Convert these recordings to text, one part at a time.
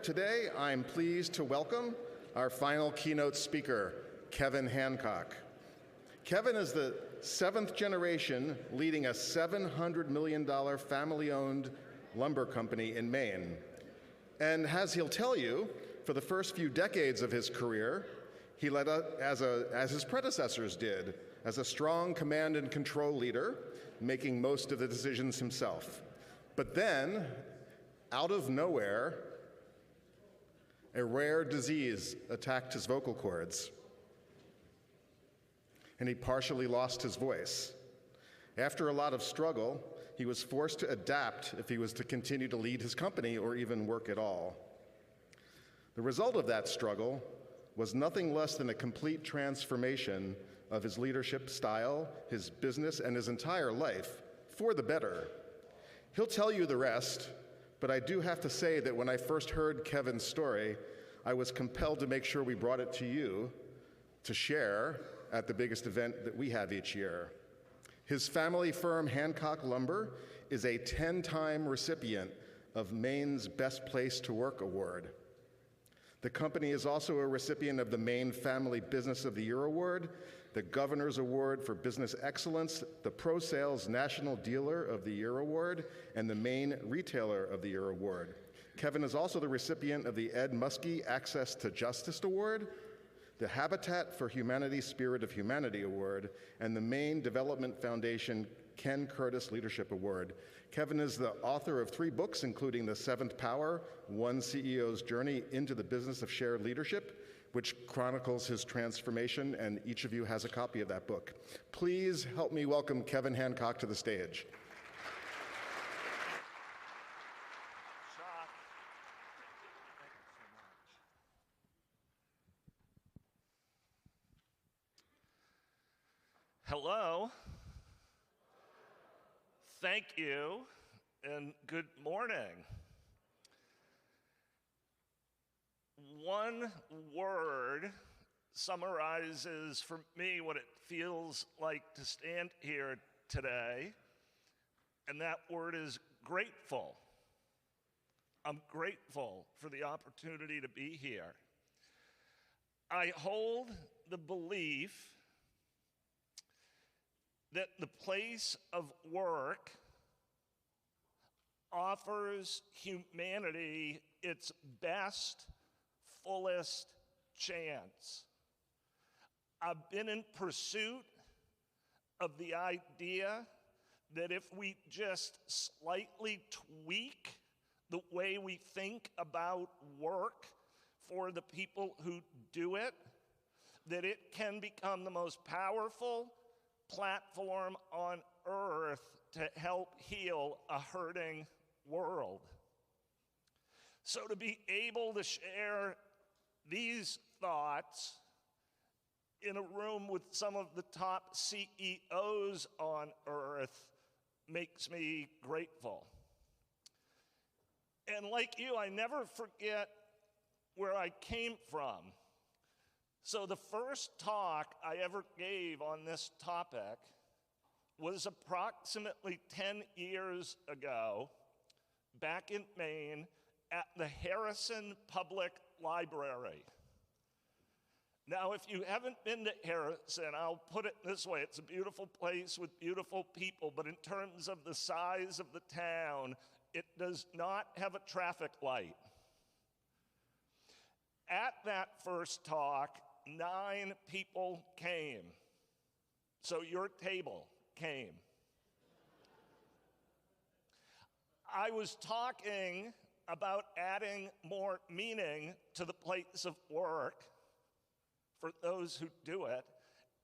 Today, I'm pleased to welcome our final keynote speaker, Kevin Hancock. Kevin is the seventh generation leading a $700 million family-owned lumber company in Maine. And as he'll tell you, for the first few decades of his career, he led as his predecessors did, as a strong command and control leader, making most of the decisions himself. But then, out of nowhere, a rare disease attacked his vocal cords, and he partially lost his voice. After a lot of struggle, he was forced to adapt if he was to continue to lead his company or even work at all. The result of that struggle was nothing less than a complete transformation of his leadership style, his business, and his entire life for the better. He'll tell you the rest, but I do have to say that when I first heard Kevin's story, I was compelled to make sure we brought it to you to share at the biggest event that we have each year. His family firm, Hancock Lumber, is a 10-time recipient of Maine's Best Place to Work Award. The company is also a recipient of the Maine Family Business of the Year Award, the Governor's Award for Business Excellence, the Pro Sales National Dealer of the Year Award, and the Maine Retailer of the Year Award. Kevin is also the recipient of the Ed Muskie Access to Justice Award, the Habitat for Humanity Spirit of Humanity Award, and the Maine Development Foundation Ken Curtis Leadership Award. Kevin is the author of 3 books, including The Seventh Power, One CEO's Journey into the Business of Shared Leadership, which chronicles his transformation, and each of you has a copy of that book. Please help me welcome Kevin Hancock to the stage. Hello. Thank you, and good morning. One word summarizes for me what it feels like to stand here today, and that word is grateful. I'm grateful for the opportunity to be here. I hold the belief that the place of work offers humanity its best, fullest chance. I've been in pursuit of the idea that if we just slightly tweak the way we think about work for the people who do it, that it can become the most powerful platform on earth to help heal a hurting world. So to be able to share these thoughts in a room with some of the top CEOs on earth makes me grateful. And like you, I never forget where I came from. So the first talk I ever gave on this topic was approximately 10 years ago, back in Maine, at the Harrison Public Library. Now, if you haven't been to Harrison, I'll put it this way, it's a beautiful place with beautiful people, but in terms of the size of the town, it does not have a traffic light. At that first talk, 9 people came. So your table came. I was talking about adding more meaning to the place of work for those who do it.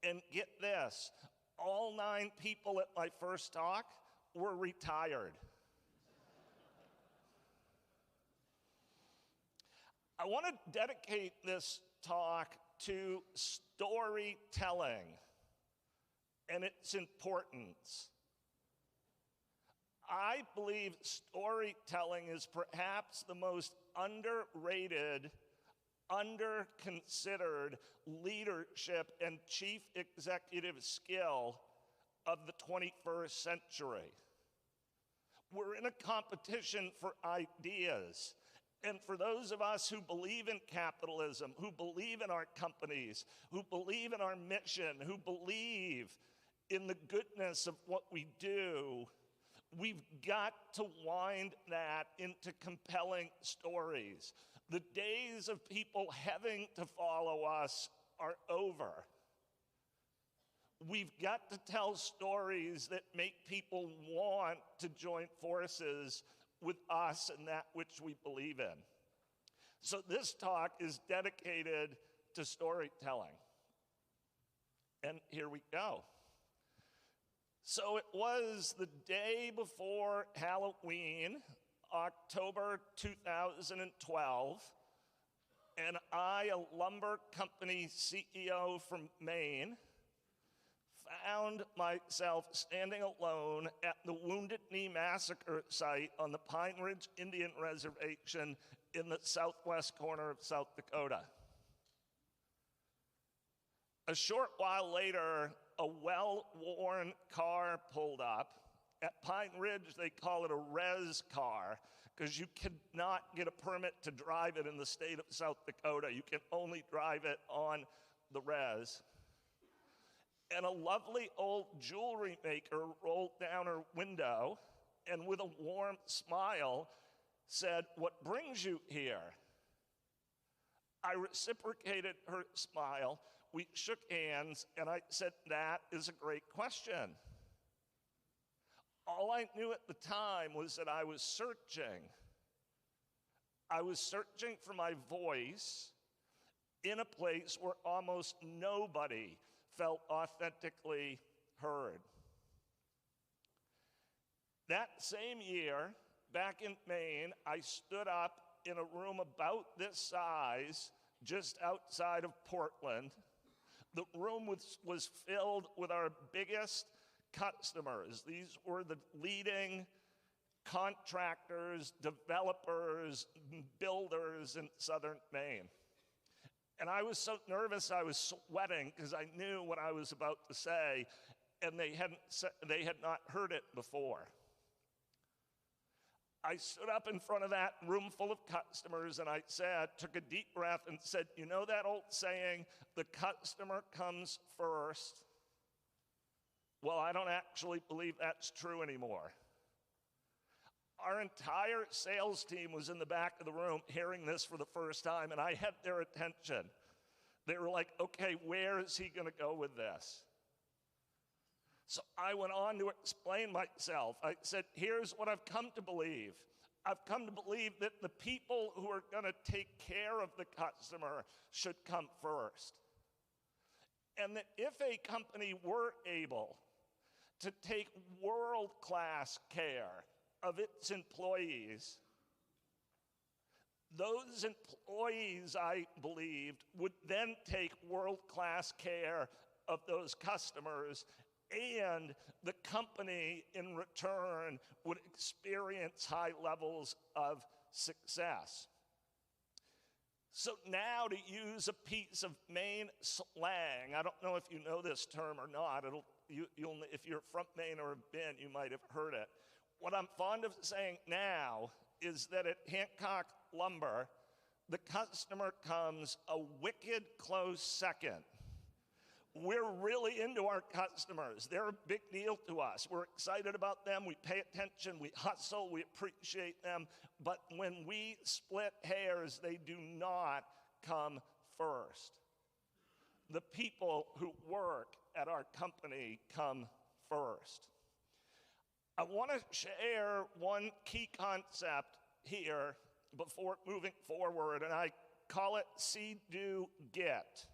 And get this, all 9 people at my first talk were retired. I want to dedicate this talk to storytelling and its importance. I believe storytelling is perhaps the most underrated, under-considered leadership and chief executive skill of the 21st century. We're in a competition for ideas, And for those of us who believe in capitalism, who believe in our companies, who believe in our mission, who believe in the goodness of what we do, we've got to wind that into compelling stories. The days of people having to follow us are over. We've got to tell stories that make people want to join forces with us in that which we believe in. So this talk is dedicated to storytelling. And here we go. So it was the day before Halloween, October 2012, and I, a lumber company CEO from Maine, found myself standing alone at the Wounded Knee Massacre site on the Pine Ridge Indian Reservation in the southwest corner of South Dakota. A short while later, a well-worn car pulled up. At Pine Ridge, they call it a res car because you cannot get a permit to drive it in the state of South Dakota. You can only drive it on the res. And a lovely old jewelry maker rolled down her window and with a warm smile said, "What brings you here?" I reciprocated her smile. We shook hands, and I said, "That is a great question." All I knew at the time was that I was searching. I was searching for my voice in a place where almost nobody felt authentically heard. That same year, back in Maine, I stood up in a room about this size, just outside of Portland. The room was filled with our biggest customers. These were the leading contractors, developers, builders in southern Maine. And I was so nervous I was sweating because I knew what I was about to say, and they had not heard it before. I stood up in front of that room full of customers and I took a deep breath and said, "You know that old saying, the customer comes first? Well, I don't actually believe that's true anymore." Our entire sales team was in the back of the room hearing this for the first time, and I had their attention. They were like, "Okay, where is he going to go with this?" So I went on to explain myself. I said, "Here's what I've come to believe. I've come to believe that the people who are going to take care of the customer should come first. And that if a company were able to take world-class care of its employees, those employees, I believed, would then take world-class care of those customers, and the company in return would experience high levels of success." So now, to use a piece of Maine slang, I don't know if you know this term or not. If you're from Maine or have been, you might have heard it. What I'm fond of saying now is that at Hancock Lumber, the customer comes a wicked close second. We're really into our customers. They're a big deal to us. We're excited about them. We pay attention. We hustle. We appreciate them. But when we split hairs, they do not come first. The people who work at our company come first. I want to share one key concept here before moving forward, and I call it see, do, get.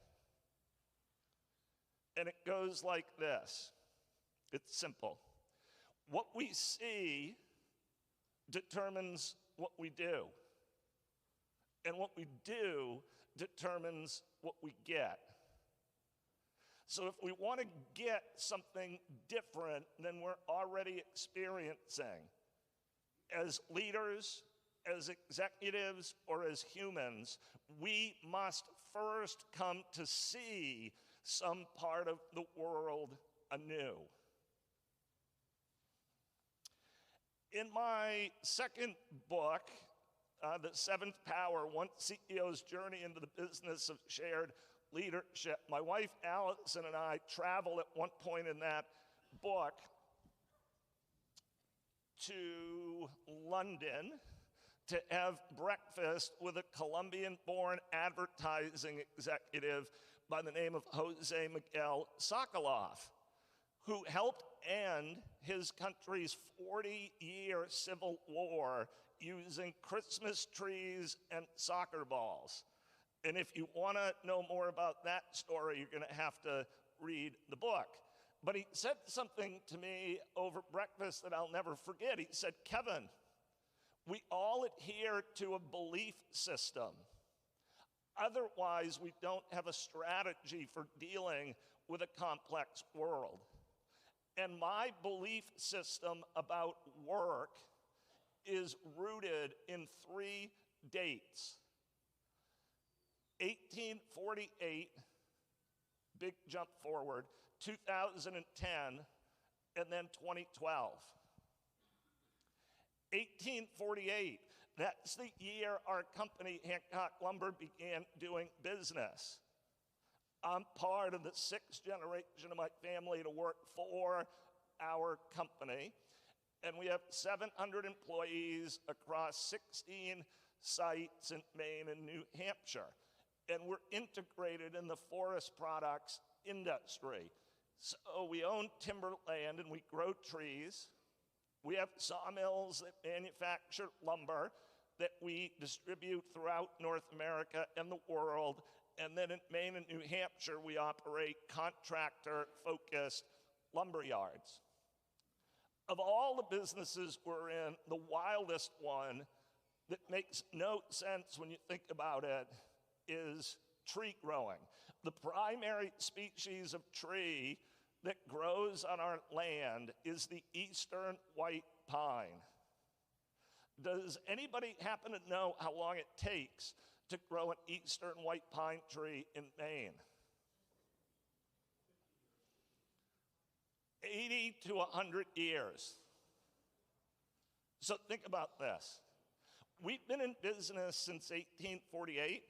And it goes like this. It's simple. What we see determines what we do. And what we do determines what we get. So if we want to get something different than we're already experiencing, as leaders, as executives, or as humans, we must first come to see some part of the world anew. In my second book, The Seventh Power, One CEO's Journey into the Business of Shared Leadership. My wife, Allison, and I travel at one point in that book to London to have breakfast with a Colombian-born advertising executive by the name of Jose Miguel Sokolov, who helped end his country's 40-year civil war using Christmas trees and soccer balls. And if you want to know more about that story, you're going to have to read the book. But he said something to me over breakfast that I'll never forget. He said, Kevin, we all adhere to a belief system. Otherwise, we don't have a strategy for dealing with a complex world. And my belief system about work is rooted in 3 dates. 1848, big jump forward, 2010, and then 2012. 1848, that's the year our company, Hancock Lumber, began doing business. I'm part of the 6th generation of my family to work for our company, and we have 700 employees across 16 sites in Maine and New Hampshire. And we're integrated in the forest products industry. So we own timberland and we grow trees. We have sawmills that manufacture lumber that we distribute throughout North America and the world. And then in Maine and New Hampshire, we operate contractor-focused lumber yards. Of all the businesses we're in, the wildest one that makes no sense when you think about it is tree growing. The primary species of tree that grows on our land is the eastern white pine. Does anybody happen to know how long it takes to grow an eastern white pine tree in Maine? 80 to 100 years. So think about this. We've been in business since 1848,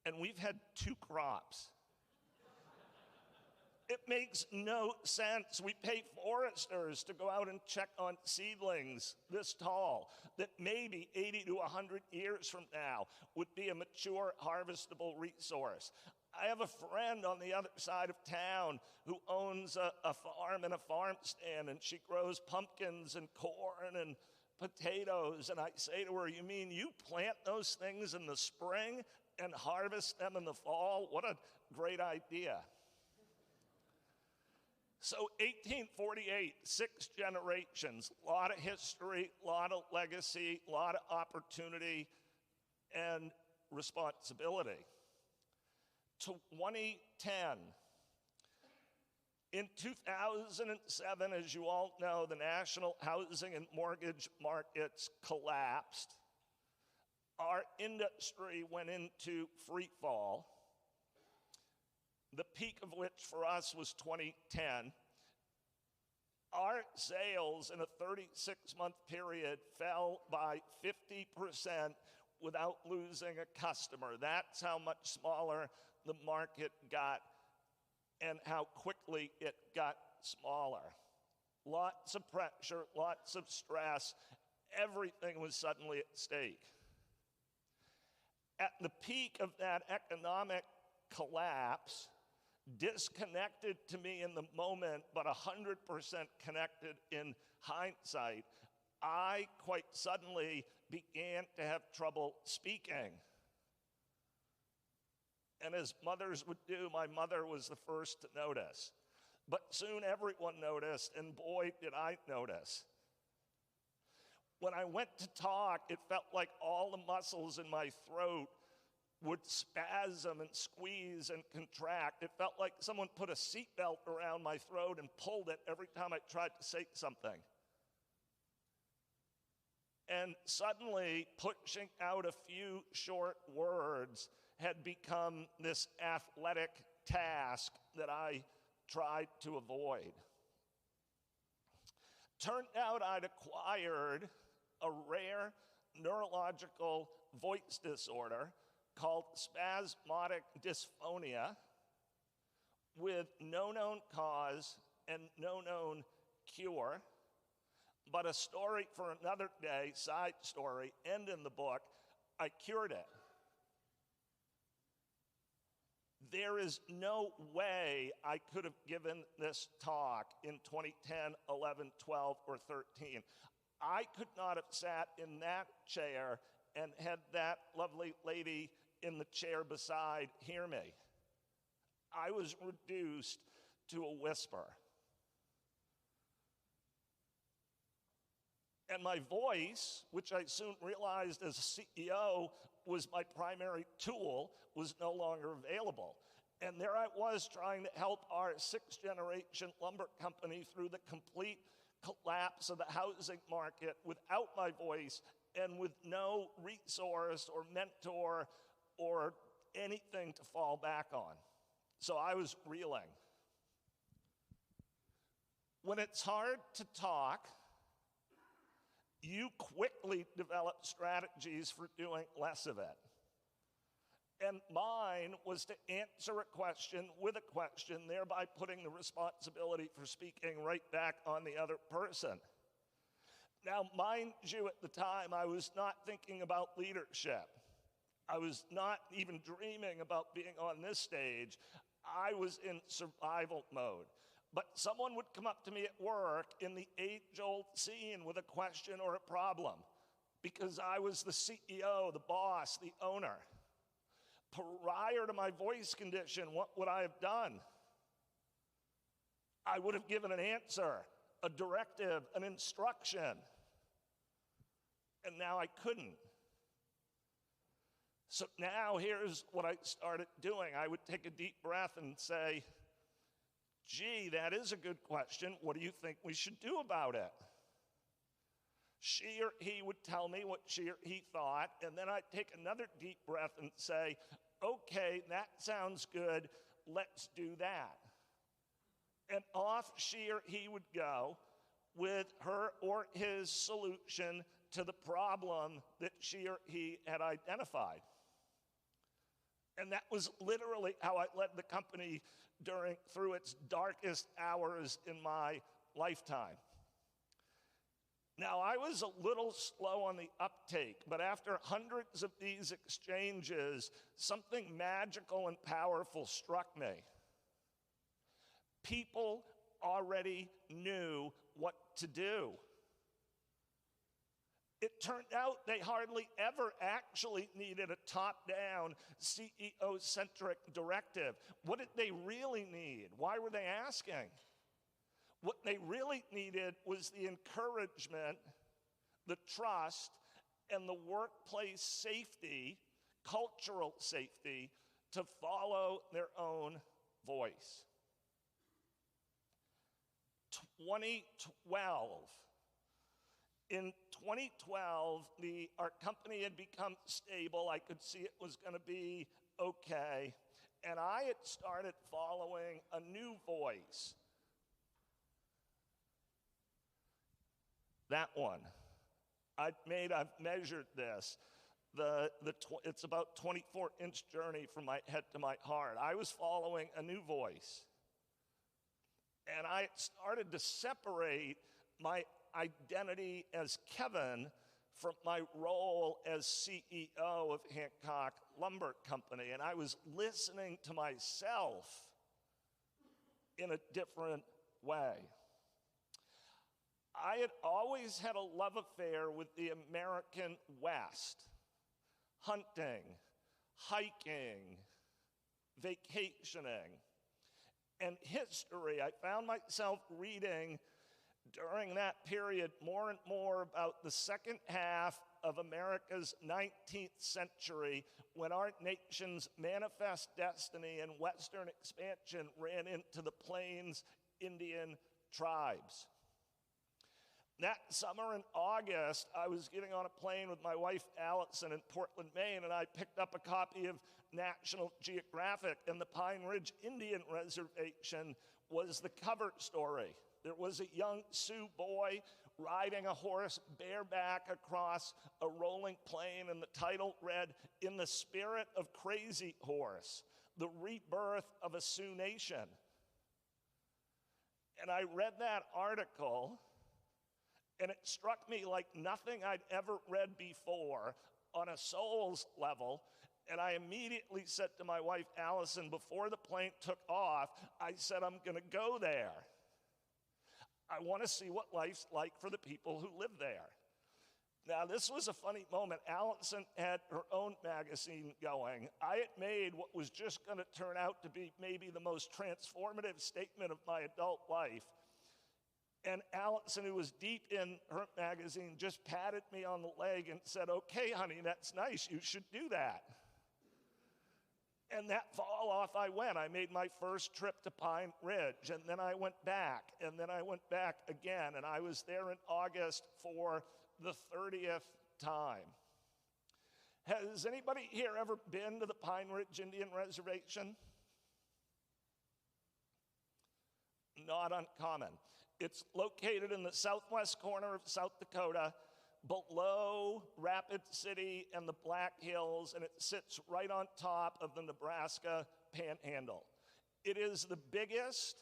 and we've had 2 crops. It makes no sense. We pay foresters to go out and check on seedlings this tall that maybe 80 to 100 years from now would be a mature, harvestable resource. I have a friend on the other side of town who owns a farm and a farm stand, and she grows pumpkins and corn and potatoes. And I say to her, you mean you plant those things in the spring and harvest them in the fall? What a great idea. So 1848, 6 generations, a lot of history, a lot of legacy, a lot of opportunity and responsibility. 2010. In 2007, as you all know, the national housing and mortgage markets collapsed. Our industry went into free fall, the peak of which for us was 2010. Our sales in a 36-month period fell by 50% without losing a customer. That's how much smaller the market got and how quickly it got smaller. Lots of pressure, lots of stress. Everything was suddenly at stake. At the peak of that economic collapse, disconnected to me in the moment, but 100% connected in hindsight, I quite suddenly began to have trouble speaking. And as mothers would do, my mother was the first to notice. But soon everyone noticed, and boy, did I notice. When I went to talk, it felt like all the muscles in my throat would spasm and squeeze and contract. It felt like someone put a seatbelt around my throat and pulled it every time I tried to say something. And suddenly, pushing out a few short words had become this athletic task that I tried to avoid. Turned out I'd acquired a rare neurological voice disorder called spasmodic dysphonia with no known cause and no known cure. But a story for another day, side story, end in the book, I cured it. There is no way I could have given this talk in 2010, 11, 12, or 13. I could not have sat in that chair and had that lovely lady in the chair beside hear me. I was reduced to a whisper. And my voice, which I soon realized as a CEO was my primary tool, was no longer available. And there I was trying to help our sixth-generation lumber company through the complete collapse of the housing market without my voice and with no resource or mentor or anything to fall back on. So I was reeling. When it's hard to talk, you quickly develop strategies for doing less of it. And mine was to answer a question with a question, thereby putting the responsibility for speaking right back on the other person. Now, mind you, at the time, I was not thinking about leadership. I was not even dreaming about being on this stage. I was in survival mode. But someone would come up to me at work in the age-old scene with a question or a problem because I was the CEO, the boss, the owner. Prior to my voice condition, what would I have done? I would have given an answer, a directive, an instruction. And now I couldn't. So now here's what I started doing. I would take a deep breath and say, gee, that is a good question. What do you think we should do about it? She or he would tell me what she or he thought, and then I'd take another deep breath and say, okay, that sounds good. Let's do that. And off she or he would go with her or his solution to the problem that she or he had identified. And that was literally how I led the company through its darkest hours in my lifetime. Now, I was a little slow on the uptake, but after hundreds of these exchanges, something magical and powerful struck me. People already knew what to do. It turned out they hardly ever actually needed a top-down, CEO-centric directive. What did they really need? Why were they asking? What they really needed was the encouragement, the trust, and the workplace safety, cultural safety, to follow their own voice. 2012. In 2012, our company had become stable. I could see it was going to be okay. And I had started following a new voice. That one. I've measured this. It's about 24-inch journey from my head to my heart. I was following a new voice. And I started to separate my identity as Kevin from my role as CEO of Hancock Lumber Company. And I was listening to myself in a different way. I had always had a love affair with the American West. Hunting, hiking, vacationing, and history. I found myself reading during that period more and more about the second half of America's 19th century when our nation's manifest destiny and western expansion ran into the Plains Indian tribes. That summer in August, I was getting on a plane with my wife Allison in Portland, Maine, and I picked up a copy of National Geographic, and the Pine Ridge Indian Reservation was the cover story. There was a young Sioux boy riding a horse bareback across a rolling plain, and the title read, "In the Spirit of Crazy Horse, the Rebirth of a Sioux Nation." And I read that article, and it struck me like nothing I'd ever read before on a soul's level. And I immediately said to my wife, Allison, before the plane took off, I said, I'm going to go there. I want to see what life's like for the people who live there. Now, this was a funny moment. Allison had her own magazine going. I had made what was just going to turn out to be maybe the most transformative statement of my adult life. And Allison, who was deep in her magazine, just patted me on the leg and said, "Okay, honey, that's nice. You should do that." And that fall off I went. I made my first trip to Pine Ridge, and then I went back, and then I went back again, and I was there in August for the 30th time. Has anybody here ever been to the Pine Ridge Indian Reservation? Not uncommon. It's located in the southwest corner of South Dakota, below Rapid City and the Black Hills, and it sits right on top of the Nebraska Panhandle. It is the biggest,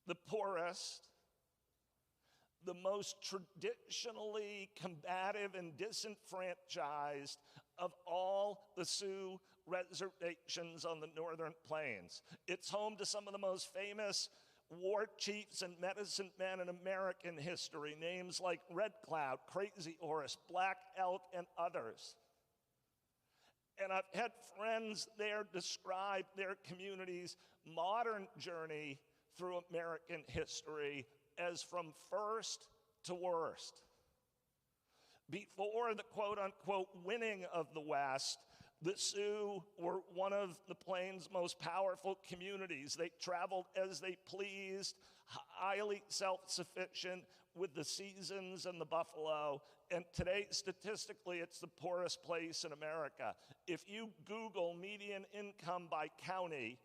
the poorest, the most traditionally combative and disenfranchised of all the Sioux reservations on the northern plains. It's home to some of the most famous war chiefs and medicine men in American history, names like Red Cloud, Crazy Horse, Black Elk, and others. And I've had friends there describe their community's modern journey through American history as from first to worst. Before the quote-unquote winning of the West, the Sioux were one of the plains' most powerful communities. They traveled as they pleased, highly self-sufficient with the seasons and the buffalo. And today, statistically, it's the poorest place in America. If you Google median income by county,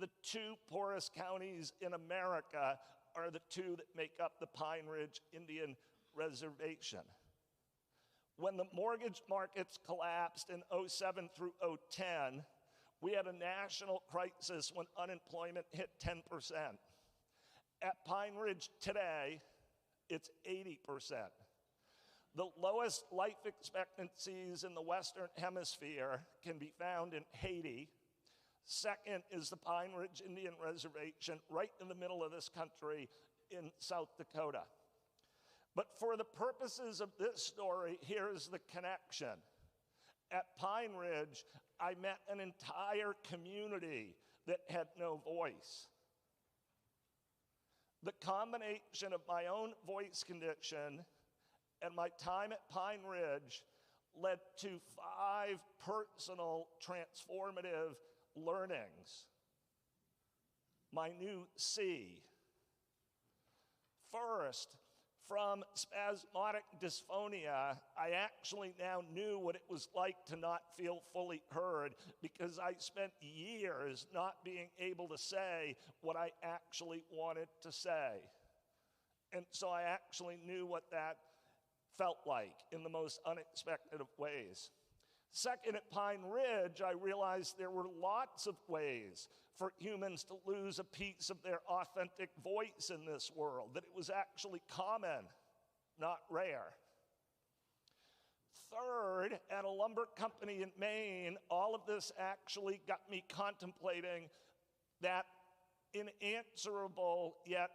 the two poorest counties in America are the two that make up the Pine Ridge Indian Reservation. When the mortgage markets collapsed in 2007 through 2010, we had a national crisis when unemployment hit 10%. At Pine Ridge today, it's 80%. The lowest life expectancies in the Western Hemisphere can be found in Haiti. Second is the Pine Ridge Indian Reservation, right in the middle of this country in South Dakota. But for the purposes of this story, here's the connection. At Pine Ridge, I met an entire community that had no voice. The combination of my own voice condition and my time at Pine Ridge led to 5 personal transformative learnings. My new C. First, from spasmodic dysphonia, I actually now knew what it was like to not feel fully heard, because I spent years not being able to say what I actually wanted to say. And so I actually knew what that felt like in the most unexpected of ways. Second, at Pine Ridge, I realized there were lots of ways for humans to lose a piece of their authentic voice in this world, that it was actually common, not rare. Third, at a lumber company in Maine, all of this actually got me contemplating that unanswerable yet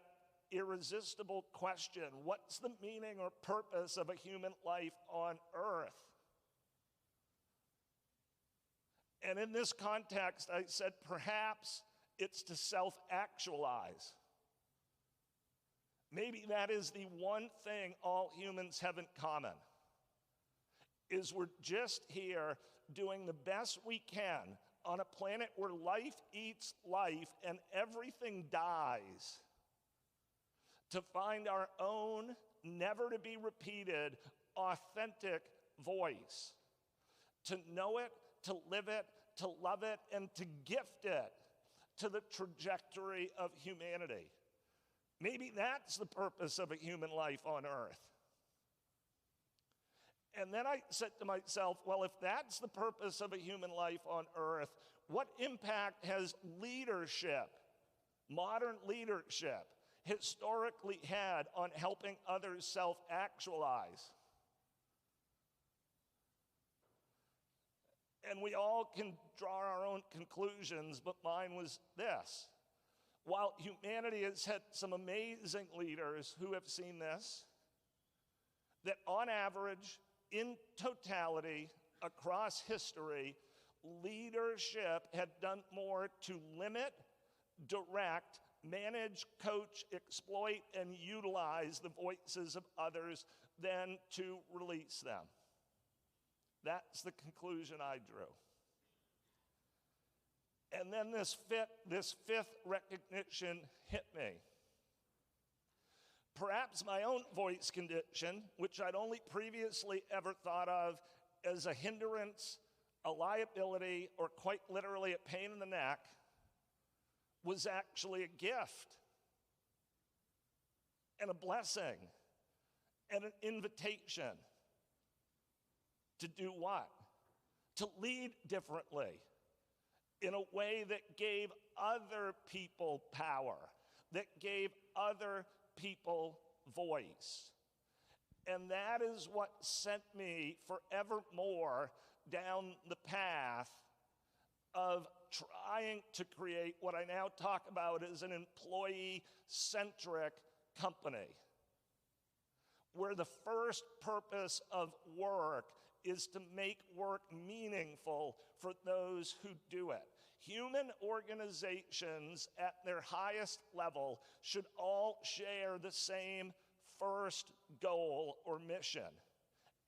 irresistible question: what's the meaning or purpose of a human life on Earth? And in this context, I said, perhaps it's to self-actualize. Maybe that is the one thing all humans have in common, is we're just here doing the best we can on a planet where life eats life and everything dies, to find our own, never to be repeated, authentic voice, to know it, to live it, to love it, and to gift it to the trajectory of humanity. Maybe that's the purpose of a human life on earth. And then I said to myself, well, if that's the purpose of a human life on earth, what impact has leadership, modern leadership, historically had on helping others self-actualize? And we all can draw our own conclusions, but mine was this. While humanity has had some amazing leaders who have seen this, that on average, in totality, across history, leadership had done more to limit, direct, manage, coach, exploit, and utilize the voices of others than to release them. That's the conclusion I drew. And then this fifth recognition hit me. Perhaps my own voice condition, which I'd only previously ever thought of as a hindrance, a liability, or quite literally a pain in the neck, was actually a gift and a blessing and an invitation to do what? To lead differently in a way that gave other people power, that gave other people voice. And that is what sent me forevermore down the path of trying to create what I now talk about as an employee-centric company, where the first purpose of work is to make work meaningful for those who do it. Human organizations at their highest level should all share the same first goal or mission,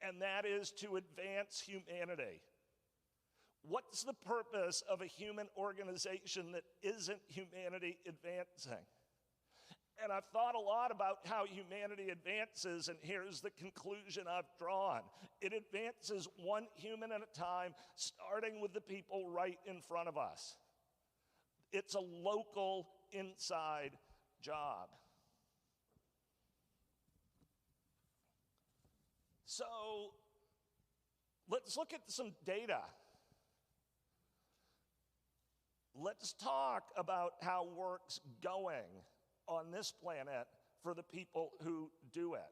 and that is to advance humanity. What's the purpose of a human organization that isn't humanity advancing? And I've thought a lot about how humanity advances, and here's the conclusion I've drawn. It advances one human at a time, starting with the people right in front of us. It's a local inside job. So let's look at some data. Let's talk about how work's going on this planet for the people who do it.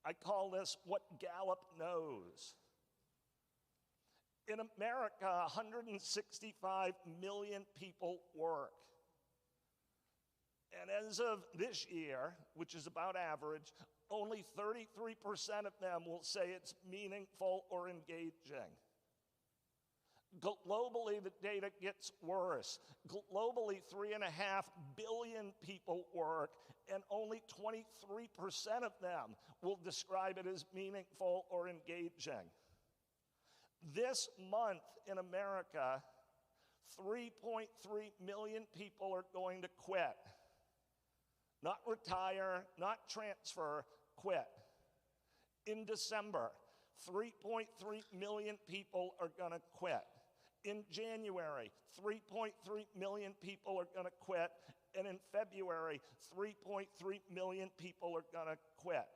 I call this what Gallup knows. In America, 165 million people work. And as of this year, which is about average, only 33% of them will say it's meaningful or engaging. Globally, the data gets worse. Globally, 3.5 billion people work, and only 23% of them will describe it as meaningful or engaging. This month in America, 3.3 million people are going to quit. Not retire, not transfer, quit. In December, 3.3 million people are going to quit. In January, 3.3 million people are going to quit. And in February, 3.3 million people are going to quit.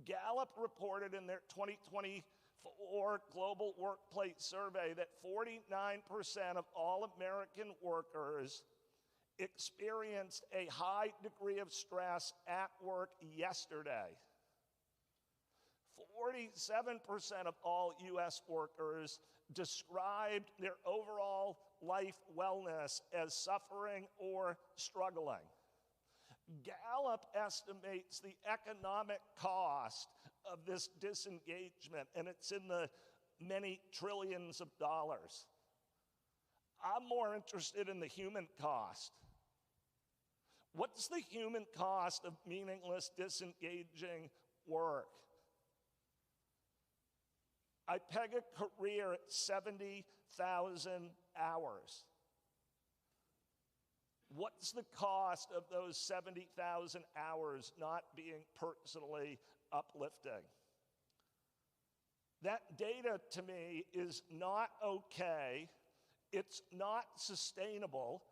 Gallup reported in their 2024 Global Workplace Survey that 49% of all American workers experienced a high degree of stress at work yesterday. 47% of all U.S. workers described their overall life wellness as suffering or struggling. Gallup estimates the economic cost of this disengagement, and it's in the many trillions of dollars. I'm more interested in the human cost. What's the human cost of meaningless, disengaging work? I peg a career at 70,000 hours. What's the cost of those 70,000 hours not being personally uplifting? That data to me is not okay. It's not sustainable.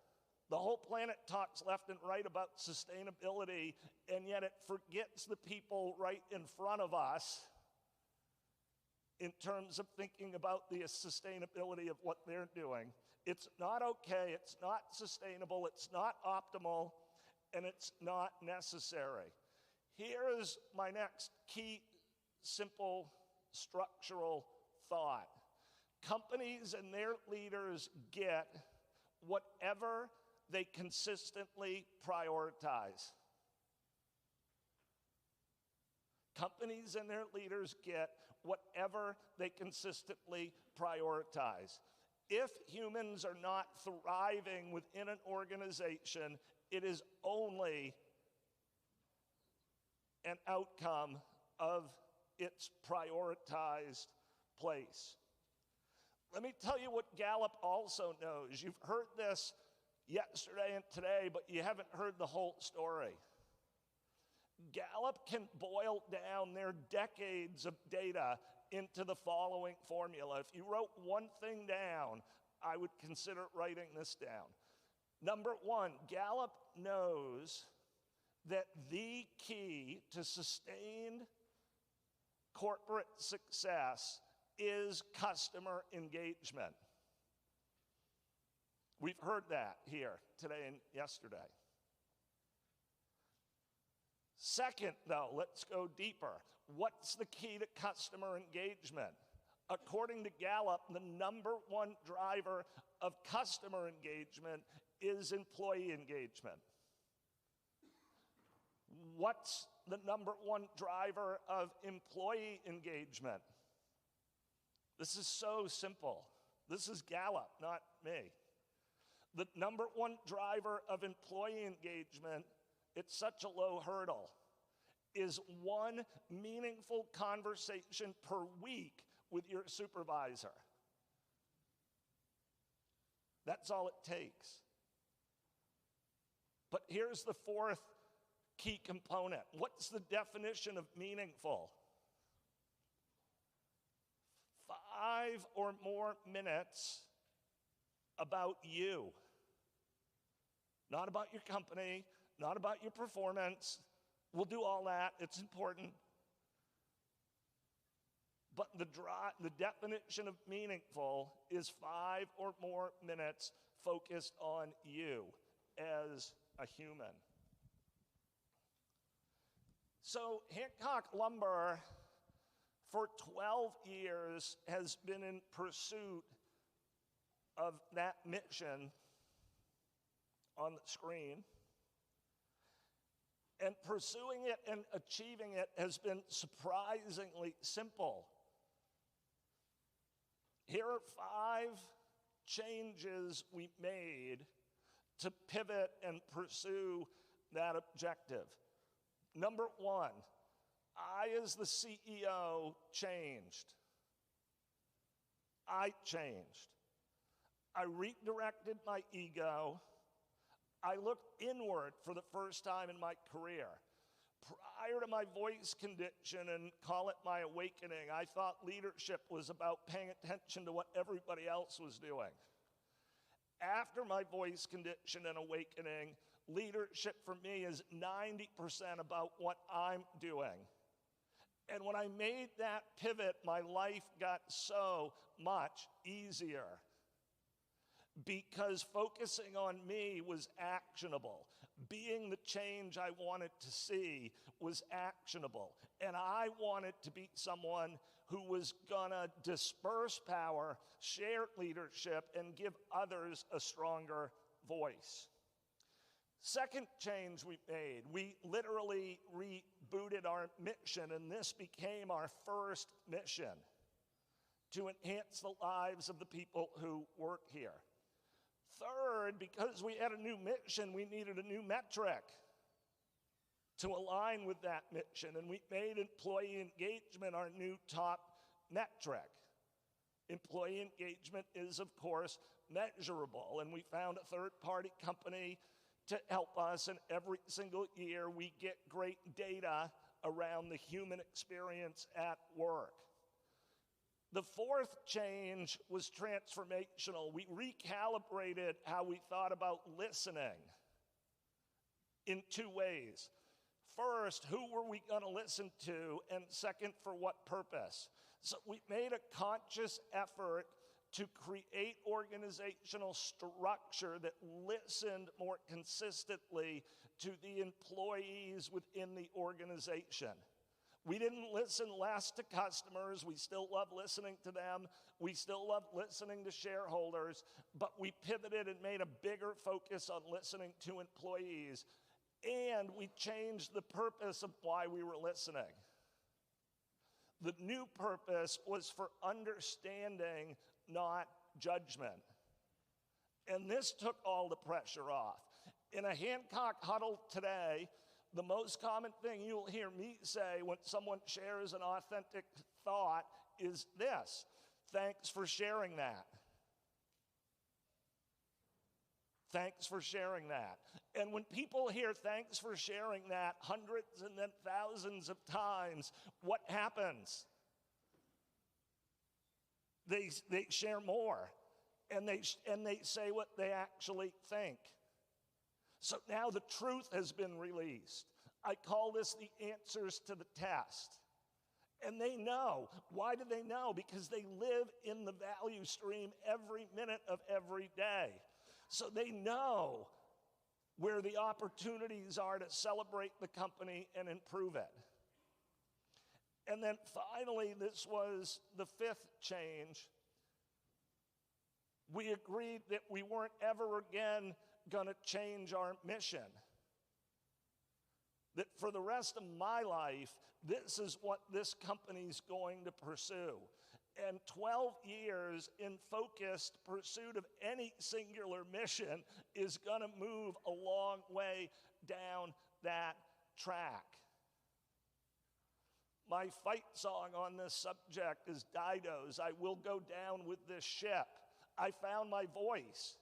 The whole planet talks left and right about sustainability, and yet it forgets the people right in front of us in terms of thinking about the sustainability of what they're doing. It's not okay, it's not sustainable, it's not optimal, and it's not necessary. Here's my next key, simple, structural thought. Companies and their leaders get whatever they consistently prioritize. Companies and their leaders get whatever they consistently prioritize. If humans are not thriving within an organization, it is only an outcome of its prioritized place. Let me tell you what Gallup also knows. You've heard this yesterday and today, but you haven't heard the whole story. Gallup can boil down their decades of data into the following formula. If you wrote one thing down, I would consider writing this down. Number one, Gallup knows that the key to sustained corporate success is customer engagement. We've heard that here today and yesterday. Second, though, let's go deeper. What's the key to customer engagement? According to Gallup, the number one driver of customer engagement is employee engagement. What's the number one driver of employee engagement? This is so simple. This is Gallup, not me. The number one driver of employee engagement, it's such a low hurdle, is one meaningful conversation per week with your supervisor. That's all it takes. But here's the fourth key component. What's the definition of meaningful? 5 or more minutes about you. Not about your company, not about your performance. We'll do all that, it's important. But the definition of meaningful is 5 or more minutes focused on you as a human. So Hancock Lumber, for 12 years, has been in pursuit of that mission on the screen. And pursuing it and achieving it has been surprisingly simple. Here are 5 changes we made to pivot and pursue that objective. Number 1, I, as the CEO, changed. I changed. I redirected my ego. I looked inward for the first time in my career. Prior to my voice condition, and call it my awakening, I thought leadership was about paying attention to what everybody else was doing. After my voice condition and awakening, leadership for me is 90% about what I'm doing. And when I made that pivot, my life got so much easier, because focusing on me was actionable. Being the change I wanted to see was actionable. And I wanted to be someone who was gonna disperse power, share leadership, and give others a stronger voice. Second change we made, we literally rebooted our mission, and this became our first mission: to enhance the lives of the people who work here. Third, because we had a new mission, we needed a new metric to align with that mission, and we made employee engagement our new top metric. Employee engagement is, of course, measurable, and we found a third-party company to help us, and every single year we get great data around the human experience at work. The fourth change was transformational. We recalibrated how we thought about listening in two ways. First, who were we going to listen to? And second, for what purpose? So we made a conscious effort to create organizational structure that listened more consistently to the employees within the organization. We didn't listen less to customers. We still love listening to them. We still love listening to shareholders, but we pivoted and made a bigger focus on listening to employees. And we changed the purpose of why we were listening. The new purpose was for understanding, not judgment. And this took all the pressure off. In a Hancock huddle today, the most common thing you'll hear me say when someone shares an authentic thought is this: thanks for sharing that. Thanks for sharing that. And when people hear thanks for sharing that hundreds and then thousands of times, what happens? They share more, and they say what they actually think. So now the truth has been released. I call this the answers to the test. And they know. Why do they know? Because they live in the value stream every minute of every day. So they know where the opportunities are to celebrate the company and improve it. And then finally, this was the fifth change. We agreed that we weren't ever again going to change our mission. That for the rest of my life, this is what this company's going to pursue. And 12 years in focused pursuit of any singular mission is going to move a long way down that track. My fight song on this subject is Dido's "I Will Go Down with This Ship." I found my voice,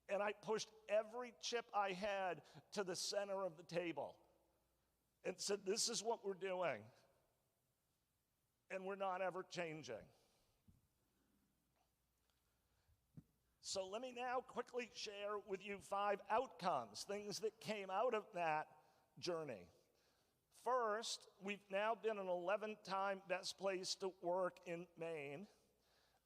and I pushed every chip I had to the center of the table and said, this is what we're doing, and we're not ever changing. So let me now quickly share with you 5 outcomes, things that came out of that journey. First, we've now been an 11-time best place to work in Maine.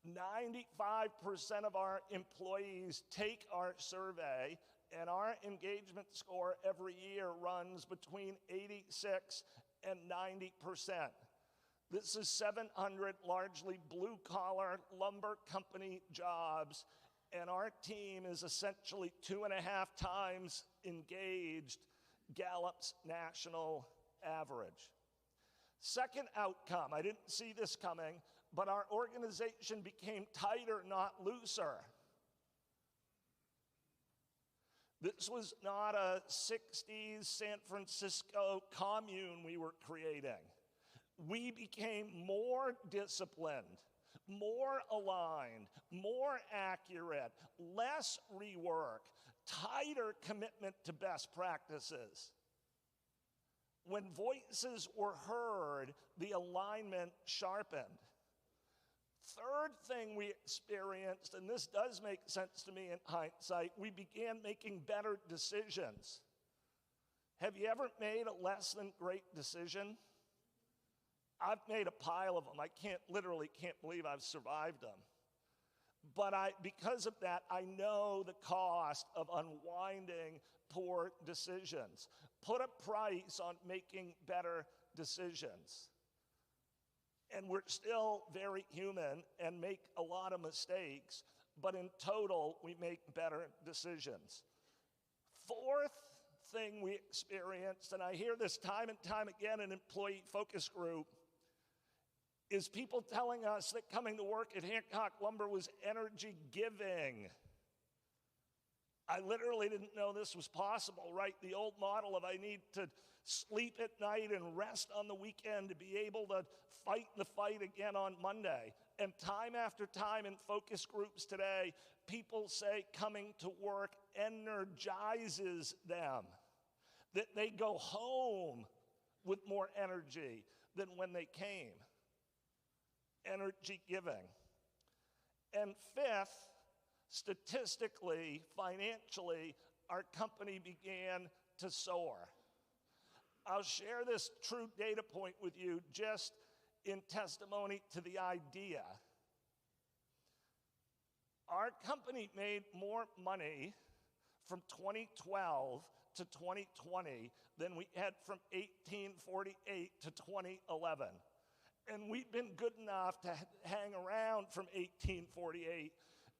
95% of our employees take our survey, and our engagement score every year runs between 86 and 90%. This is 700 largely blue-collar lumber company jobs, and our team is essentially 2.5 times engaged Gallup's national average. Second outcome, I didn't see this coming, but our organization became tighter, not looser. This was not a 60s San Francisco commune we were creating. We became more disciplined, more aligned, more accurate, less rework, tighter commitment to best practices. When voices were heard, the alignment sharpened. Third thing we experienced, and this does make sense to me in hindsight, we began making better decisions. Have you ever made a less than great decision? I've made a pile of them. I literally can't believe I've survived them. But because of that, I know the cost of unwinding poor decisions. Put a price on making better decisions. And we're still very human and make a lot of mistakes, but in total, we make better decisions. Fourth thing we experienced, and I hear this time and time again in employee focus group, is people telling us that coming to work at Hancock Lumber was energy giving. I literally didn't know this was possible, right? The old model of I need to sleep at night and rest on the weekend to be able to fight the fight again on Monday. And time after time in focus groups today, people say coming to work energizes them, that they go home with more energy than when they came. energy giving. And fifth, statistically, financially, our company began to soar. I'll share this true data point with you just in testimony to the idea. Our company made more money from 2012 to 2020 than we had from 1848 to 2011. And we've been good enough to hang around from 1848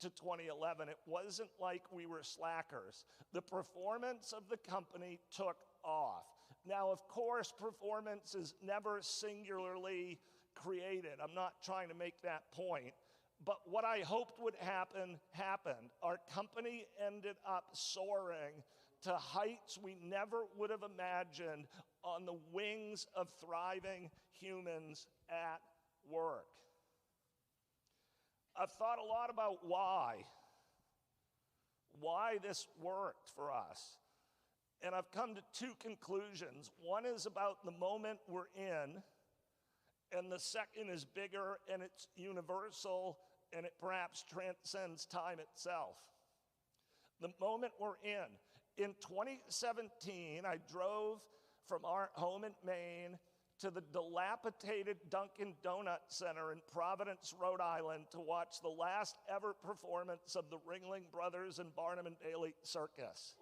to 2011. It wasn't like we were slackers. The performance of the company took off. Now, of course, performance is never singularly created. I'm not trying to make that point. But what I hoped would happen, happened. Our company ended up soaring to heights we never would have imagined on the wings of thriving humans at work. I've thought a lot about why this worked for us. And I've come to two conclusions. One is about the moment we're in, and the second is bigger and it's universal and it perhaps transcends time itself. The moment we're in. In 2017, I drove from our home in Maine to the dilapidated Dunkin' Donut Center in Providence, Rhode Island to watch the last ever performance of the Ringling Brothers and Barnum and Bailey Circus.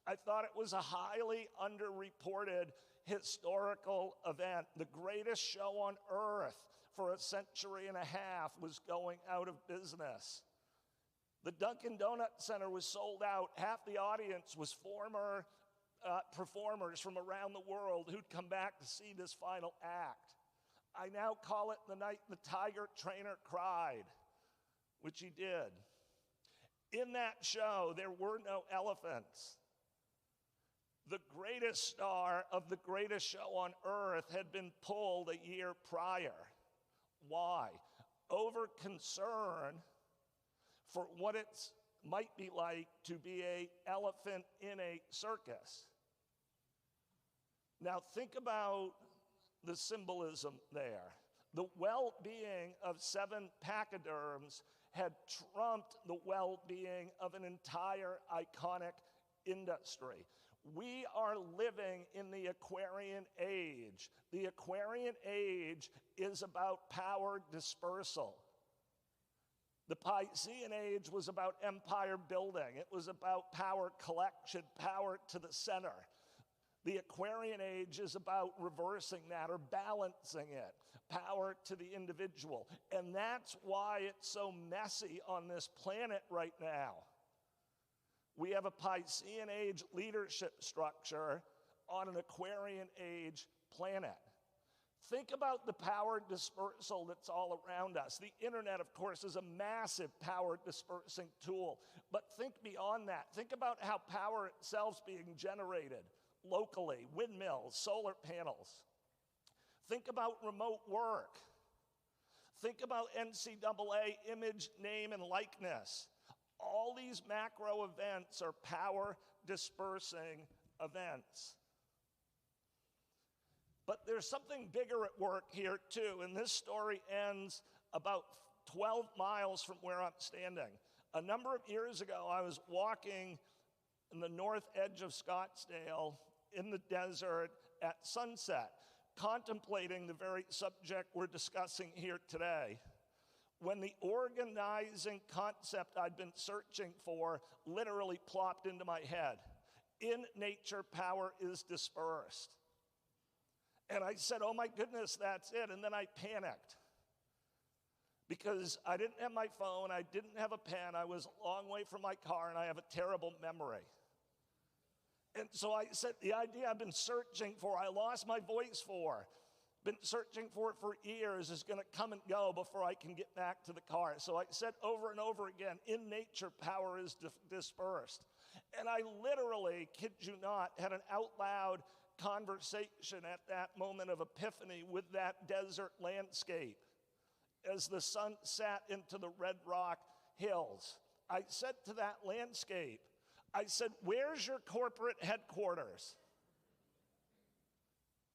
I thought it was a highly underreported historical event. The greatest show on earth for a century and a half was going out of business. The Dunkin' Donut Center was sold out. Half the audience was former performers from around the world who'd come back to see this final act. I now call it the night the tiger trainer cried, which he did. In that show, there were no elephants. The greatest star of the greatest show on earth had been pulled a year prior. Why? Over concern for what it might be like to be an elephant in a circus. Now think about the symbolism there. The well-being of 7 pachyderms had trumped the well-being of an entire iconic industry. We are living in the Aquarian age. The Aquarian age is about power dispersal. The Piscean age was about empire building. It was about power collection, power to the center. The Aquarian age is about reversing that or balancing it, power to the individual. And that's why it's so messy on this planet right now. We have a Piscean age leadership structure on an Aquarian age planet. Think about the power dispersal that's all around us. The internet, of course, is a massive power dispersing tool. But think beyond that. Think about how power itself is being generated locally, windmills, solar panels. Think about remote work. Think about NCAA image, name, and likeness. All these macro events are power dispersing events. But there's something bigger at work here too, and this story ends about 12 miles from where I'm standing. A number of years ago, I was walking in the north edge of Scottsdale in the desert at sunset, contemplating the very subject we're discussing here today, when the organizing concept I'd been searching for literally plopped into my head. In nature, power is dispersed. And I said, oh my goodness, that's it. And then I panicked because I didn't have my phone, I didn't have a pen, I was a long way from my car, and I have a terrible memory. And so I said, the idea I've been searching for, I lost my voice for, been searching for it for years, is going to come and go before I can get back to the car. So I said over and over again, in nature, power is dispersed. And I literally, kid you not, had an out loud conversation at that moment of epiphany with that desert landscape as the sun sat into the Red Rock Hills. I said to that landscape, I said, where's your corporate headquarters?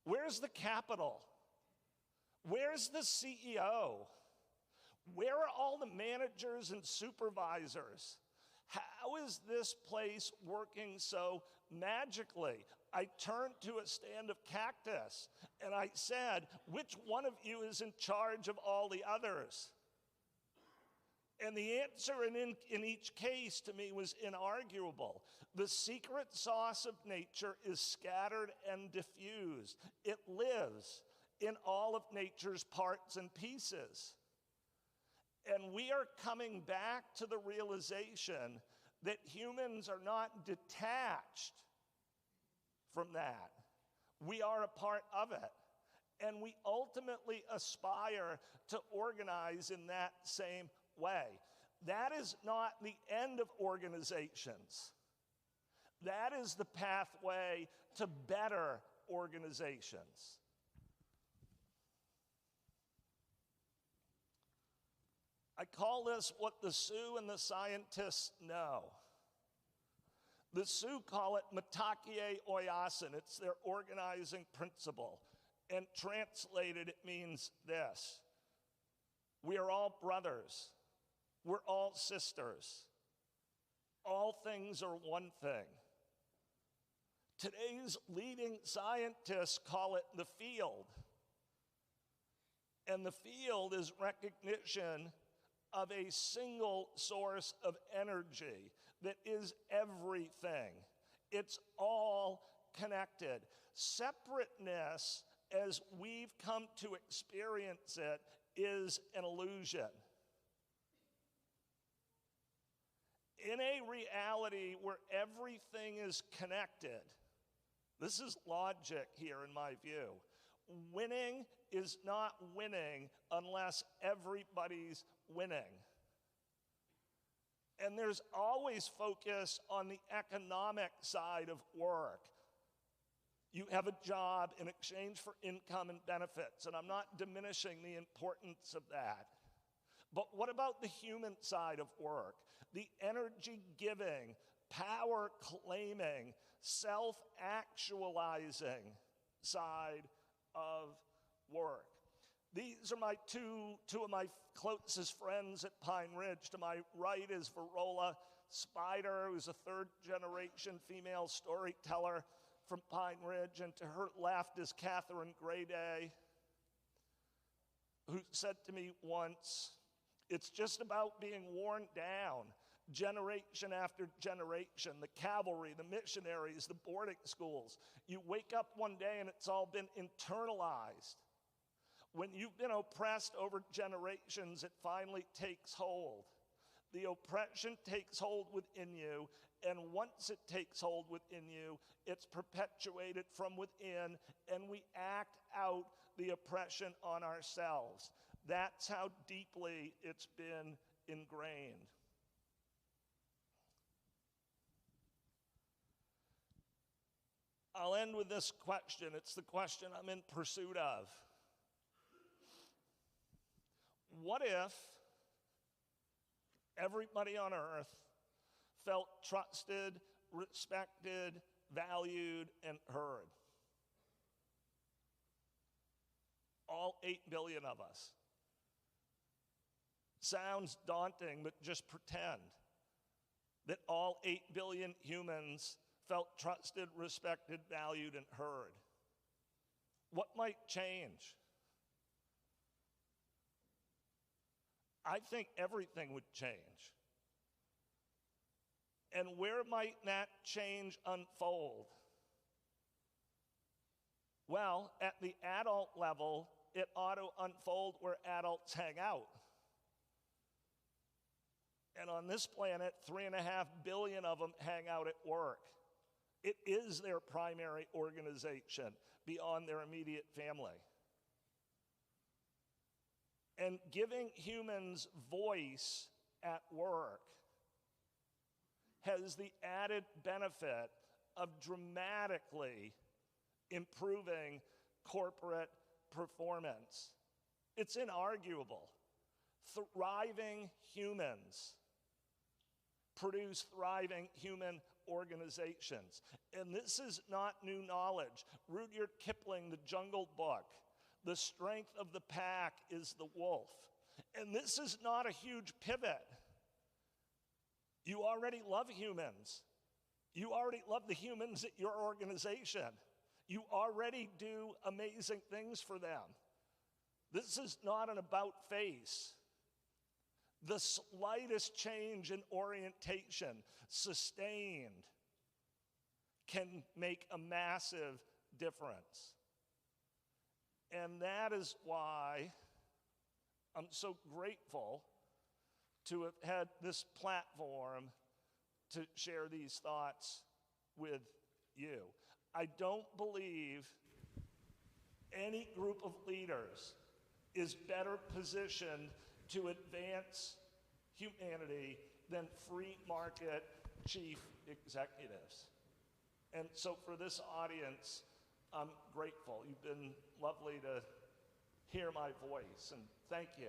Where's the capital? Where's the CEO? Where are all the managers and supervisors? How is this place working so magically? I turned to a stand of cactus and I said, which one of you is in charge of all the others? And the answer in each case to me was inarguable. The secret sauce of nature is scattered and diffused. It lives in all of nature's parts and pieces. And we are coming back to the realization that humans are not detached from that. We are a part of it. And we ultimately aspire to organize in that same way. That is not the end of organizations. That is the pathway to better organizations. I call this what the Sioux and the scientists know. The Sioux call it matakie oyasin. It's their organizing principle. And translated, it means this: we are all brothers. We're all sisters. All things are one thing. Today's leading scientists call it the field. And the field is recognition of a single source of energy that is everything. It's all connected. Separateness, as we've come to experience it, is an illusion. In a reality where everything is connected, this is logic here in my view. Winning is not winning unless everybody's winning. And there's always focus on the economic side of work. You have a job in exchange for income and benefits, and I'm not diminishing the importance of that. But what about the human side of work? The energy-giving, power-claiming, self-actualizing side of work. These are two of my closest friends at Pine Ridge. To my right is Verola Spider, who's a third-generation female storyteller from Pine Ridge, and to her left is Catherine Grayday, who said to me once, "It's just about being worn down, generation after generation, the cavalry, the missionaries, the boarding schools. You wake up one day and it's all been internalized. When you've been oppressed over generations, it finally takes hold. The oppression takes hold within you, and once it takes hold within you, it's perpetuated from within, and we act out the oppression on ourselves. That's how deeply it's been ingrained." I'll end with this question. It's the question I'm in pursuit of. What if everybody on earth felt trusted, respected, valued, and heard? All 8 billion of us. Sounds daunting, but just pretend that all 8 billion humans felt trusted, respected, valued, and heard. What might change? I think everything would change. And where might that change unfold? Well, at the adult level, it ought to unfold where adults hang out. And on this planet, 3.5 billion of them hang out at work. It is their primary organization beyond their immediate family. And giving humans voice at work has the added benefit of dramatically improving corporate performance. It's inarguable. Thriving humans produce thriving human organizations. And this is not new knowledge. Rudyard Kipling, The Jungle Book. The strength of the pack is the wolf. And this is not a huge pivot. You already love humans. You already love the humans at your organization. You already do amazing things for them. This is not an about face. The slightest change in orientation, sustained, can make a massive difference. And that is why I'm so grateful to have had this platform to share these thoughts with you. I don't believe any group of leaders is better positioned to advance humanity than free market chief executives. And so for this audience, I'm grateful. You've been lovely to hear my voice, and thank you.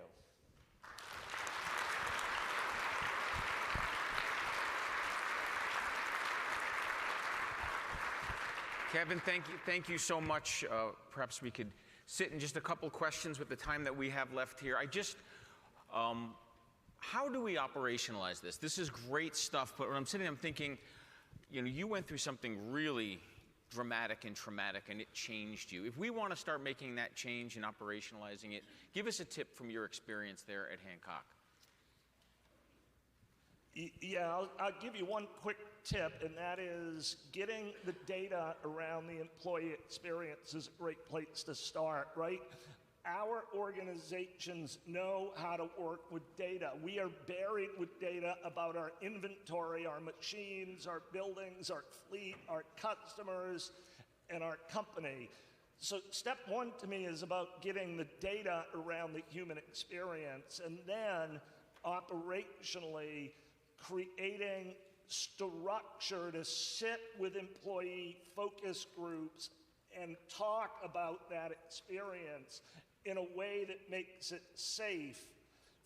Kevin, thank you so much. Perhaps we could sit in just a couple questions with the time that we have left here. How do we operationalize this? This is great stuff, but when I'm sitting, I'm thinking, you went through something really dramatic and traumatic, and it changed you. If we want to start making that change and operationalizing it, give us a tip from your experience there at Hancock. Yeah, I'll give you one quick tip, and that is getting the data around the employee experience is a great place to start, right? Our organizations know how to work with data. We are buried with data about our inventory, our machines, our buildings, our fleet, our customers, and our company. So step one to me is about getting the data around the human experience, and then operationally creating structure to sit with employee focus groups and talk about that experience in a way that makes it safe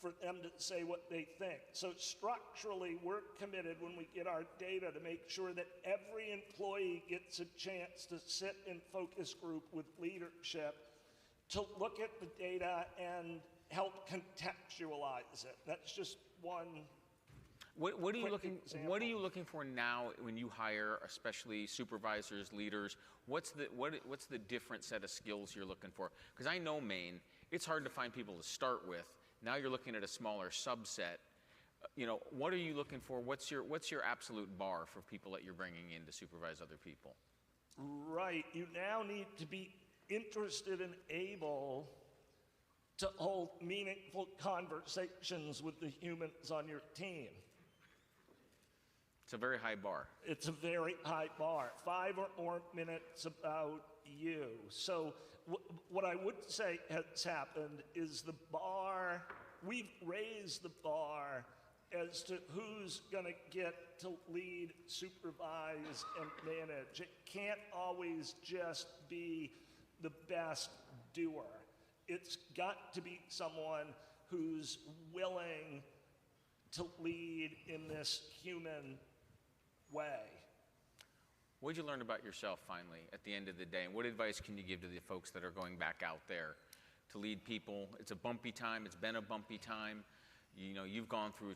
for them to say what they think. So structurally, we're committed when we get our data to make sure that every employee gets a chance to sit in focus group with leadership to look at the data and help contextualize it. That's just one. What are you looking for now when you hire, especially supervisors, leaders? What's the different set of skills you're looking for? Because I know, Maine, it's hard to find people to start with. Now you're looking at a smaller subset. What are you looking for? What's your absolute bar for people that you're bringing in to supervise other people? Right. You now need to be interested and able to hold meaningful conversations with the humans on your team. It's a very high bar. It's a very high bar. 5 or more minutes about you. So what I would say has happened is the bar, we've raised the bar as to who's going to get to lead, supervise, and manage. It can't always just be the best doer. It's got to be someone who's willing to lead in this human way. What did you learn about yourself finally at the end of the day, and what advice can you give to the folks that are going back out there to lead people? It's a bumpy time. It's been a bumpy time. You've gone through a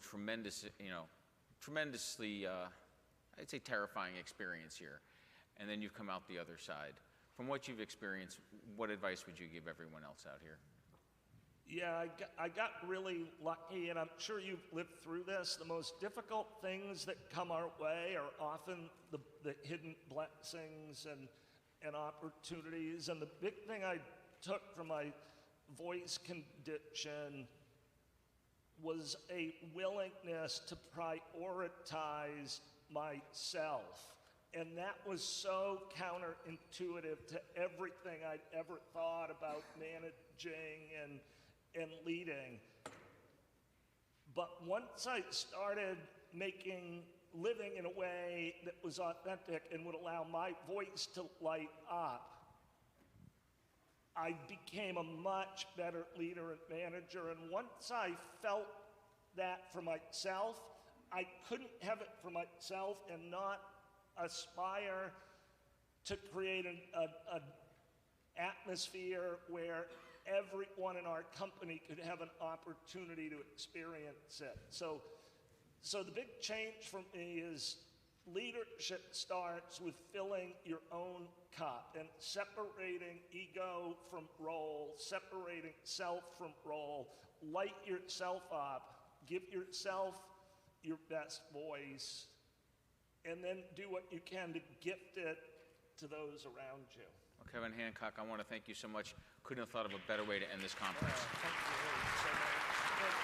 tremendously, I'd say terrifying experience here, and then you've come out the other side. From what you've experienced, what advice would you give everyone else out here? Yeah, I got really lucky, and I'm sure you've lived through this. The most difficult things that come our way are often the hidden blessings and opportunities. And the big thing I took from my voice condition was a willingness to prioritize myself. And that was so counterintuitive to everything I'd ever thought about managing and leading. But once I started living in a way that was authentic and would allow my voice to light up, I became a much better leader and manager. And once I felt that for myself, I couldn't have it for myself and not aspire to create an atmosphere where everyone in our company could have an opportunity to experience it. So the big change for me is leadership starts with filling your own cup and separating ego from role, separating self from role. Light yourself up, give yourself your best voice, and then do what you can to gift it to those around you. Well, Kevin Hancock, I want to thank you so much. Couldn't have thought of a better way to end this conference. Thank you so much.